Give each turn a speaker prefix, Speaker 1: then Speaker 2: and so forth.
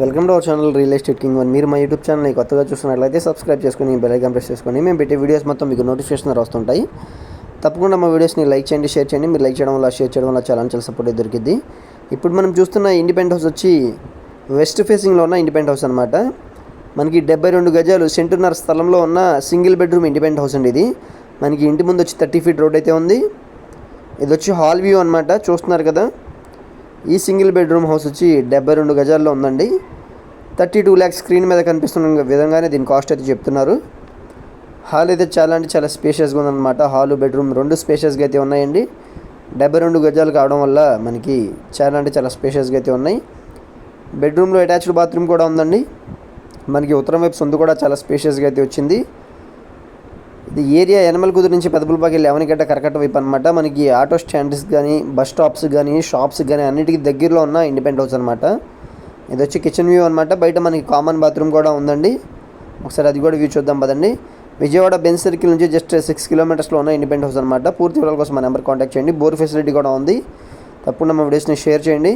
Speaker 1: Welcome to our channel real estate king one. మీరు మా YouTube ఛానల్ని కొత్తగా చూస్తున్నట్లయితే సబ్స్క్రైబ్ చేసుకుని బెల్ ఐకాన్ ప్రెస్ చేసుకొని మేము పెట్టే వీడియోస్ మొత్తం మీకు నోటిఫికేషన్ వస్తుంటాయి. తప్పకుండా మా వీడియోస్ని లైక్ చేయండి, షేర్ చేయండి. మీరు లైక్ చేయడం వల్ల, షేర్ చేయడం వల్ల చాలా సపోర్ట్ దొరికింది. ఇప్పుడు మనం చూస్తున్న ఇండిపెండెంట్ హౌస్ వచ్చి వెస్ట్ ఫేసింగ్లో ఉన్న ఇండిపెండెంట్ హౌస్ అనమాట. మనకి 72 గజాలు సెంటున్నర స్థలంలో ఉన్న సింగిల్ బెడ్రూమ్ ఇండిపెండెంట్ హౌస్ అండి. ఇది మనకి ఇంటి ముందు వచ్చి 30 ఫీట్ రోడ్ అయితే ఉంది. ఇది వచ్చి హాల్ వ్యూ అనమాట, చూస్తున్నారు కదా. ఈ సింగిల్ బెడ్రూమ్ హౌస్ వచ్చి 72 గజాల్లో ఉందండి. 32 lakhs స్క్రీన్ మీద కనిపిస్తున్న విధంగానే దీని కాస్ట్ అయితే చెప్తున్నారు. హాల్ అయితే చాలా స్పేషియస్గా ఉందన్నమాట. హాలు బెడ్రూమ్ రెండు స్పేషియస్గా అయితే ఉన్నాయండి. 72 గజాలు కావడం వల్ల మనకి చాలా స్పేషియస్గా అయితే ఉన్నాయి. బెడ్రూమ్లో అటాచ్డ్ బాత్రూమ్ కూడా ఉందండి. మనకి ఉత్తరం వైపు సొంత కూడా చాలా స్పేషియస్గా అయితే వచ్చింది. ఇది ఏరియా యనమల కుదురు నుంచి పెదపులపాకి వెళ్ళి అవనిగడ్డ కరకట్ట వైపు అనమాట. మనకి ఆటో స్టాండ్స్ కానీ, బస్ స్టాప్స్ కానీ, షాప్స్ కానీ అన్నిటికీ దగ్గరలో ఉన్న ఇండిపెండెంట్ హౌస్ అనమాట. ఇది వచ్చి కిచెన్ వ్యూ అనమాట. బయట మనకి కామన్ బాత్రూమ్ కూడా ఉందండి. ఒకసారి అది కూడా వ్యూ చూద్దాం పదండి. విజయవాడ బెంజ్ సర్కిల్ నుంచి జస్ట్ 6 కిలోమీటర్స్లో ఉన్న ఇండిపెండెంట్ హౌస్ అనమాట. పూర్తి వివరాల కోసం మా నెంబర్ కాంటాక్ట్ చేయండి. బోర్ ఫెసిలిటీ కూడా ఉంది. తప్పకుండా మా వీడియోస్ని షేర్ చేయండి.